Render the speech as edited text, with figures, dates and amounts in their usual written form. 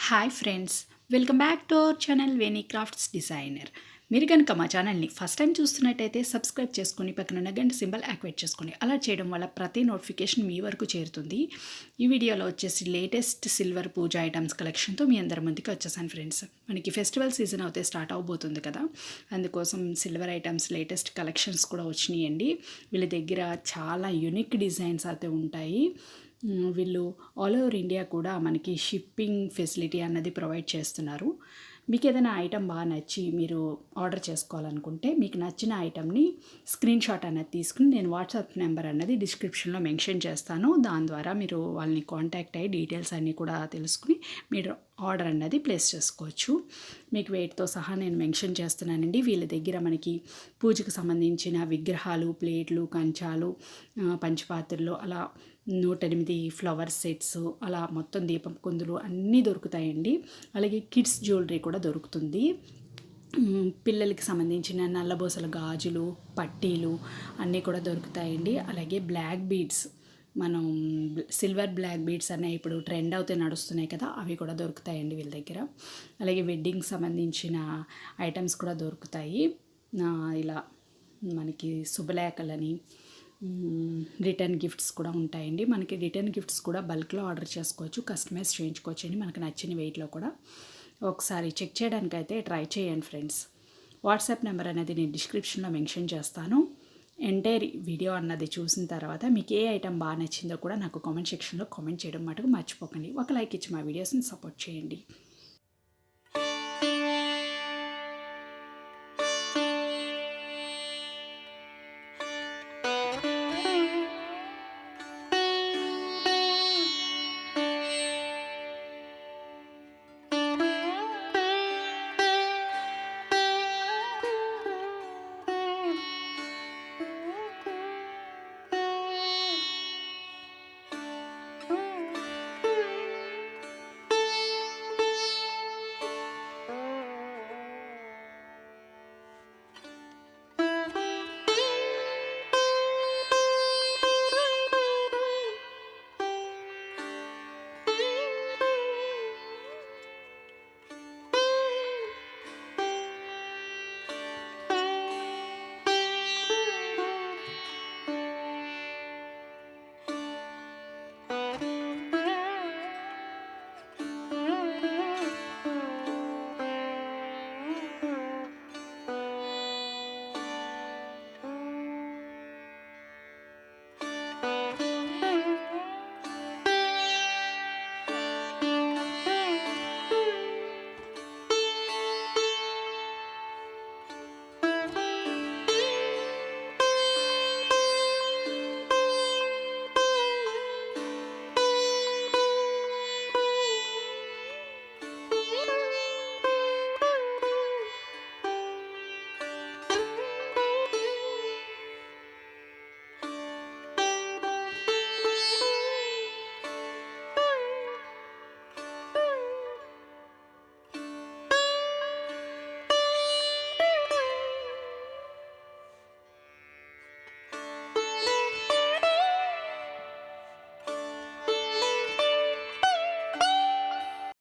Hi friends, welcome back to our channel Veni crafts designer. మీరు కనుక మా ఛానల్ని ఫస్ట్ టైం చూస్తున్నట్టయితే సబ్స్క్రైబ్ చేసుకొని పక్కన గంట సింబల్ యాక్టివేట్ చేసుకోండి. అలా చేయడం వల్ల ప్రతి నోటిఫికేషన్ మీ వరకు చేరుతుంది. ఈ వీడియోలో వచ్చేసి లేటెస్ట్ సిల్వర్ పూజ ఐటమ్స్ కలెక్షన్తో మీ అందరి ముందుకు వచ్చేసాను ఫ్రెండ్స్. మనకి ఫెస్టివల్ సీజన్ అయితే స్టార్ట్ అవబోతుంది కదా, అందుకోసం సిల్వర్ ఐటమ్స్ లేటెస్ట్ కలెక్షన్స్ కూడా వచ్చినాయండి. వీళ్ళ దగ్గర చాలా యూనిక్ డిజైన్స్ అయితే ఉంటాయి. వీళ్ళు ఆల్ ఓవర్ ఇండియా కూడా మనకి షిప్పింగ్ ఫెసిలిటీ అన్నది ప్రొవైడ్ చేస్తున్నారు. మీకు ఏదైనా ఐటెం బాగా నచ్చి మీరు ఆర్డర్ చేసుకోవాలనుకుంటే మీకు నచ్చిన ఐటెంని స్క్రీన్ షాట్ అనేది తీసుకుని నేను వాట్సాప్ నెంబర్ అన్నది డిస్క్రిప్షన్లో మెన్షన్ చేస్తాను. దాని ద్వారా మీరు వాళ్ళని కాంటాక్ట్ అయ్యి డీటెయిల్స్ అన్నీ కూడా తెలుసుకుని మీరు ఆర్డర్ అన్నది ప్లేస్ చేసుకోవచ్చు. మీకు వెయిట్తో సహా నేను మెన్షన్ చేస్తున్నానండి. వీళ్ళ దగ్గర మనకి పూజకు సంబంధించిన విగ్రహాలు, ప్లేట్లు, కంచాలు, పంచపాత్రలు, అలా 108 ఫ్లవర్ సెట్స్, అలా మొత్తం దీపం కుందులు అన్నీ దొరుకుతాయండి. అలాగే కిడ్స్ జ్యువెలరీ కూడా దొరుకుతుంది. పిల్లలకి సంబంధించిన నల్లబోసల గాజులు, పట్టీలు అన్నీ కూడా దొరుకుతాయండి. అలాగే బ్లాక్ బీడ్స్, మనం సిల్వర్ బ్లాక్ బీడ్స్ అనేవి ఇప్పుడు ట్రెండ్ అవుతే నడుస్తున్నాయి కదా, అవి కూడా దొరుకుతాయండి వీళ్ళ దగ్గర. అలాగే వెడ్డింగ్కి సంబంధించిన ఐటమ్స్ కూడా దొరుకుతాయి. ఇలా మనకి శుభలేఖలని, రిటర్న్ గిఫ్ట్స్ కూడా ఉంటాయండి. మనకి రిటర్న్ గిఫ్ట్స్ కూడా బల్క్లో ఆర్డర్ చేసుకోవచ్చు, కస్టమైజ్ చేయించుకోవచ్చు అండి మనకు నచ్చిన వెయిట్లో కూడా. ఒకసారి చెక్ చేయడానికి అయితే ట్రై చేయండి ఫ్రెండ్స్. వాట్సాప్ నెంబర్ అనేది నేను డిస్క్రిప్షన్లో మెన్షన్ చేస్తాను. ఎంటైర్ వీడియో అన్నది చూసిన తర్వాత మీకు ఏ ఐటెం బాగా నచ్చిందో కూడా నాకు కామెంట్ సెక్షన్లో కామెంట్ చేయడం మటుకు మర్చిపోకండి. ఒక లైక్ ఇచ్చి మా వీడియోస్ని సపోర్ట్ చేయండి.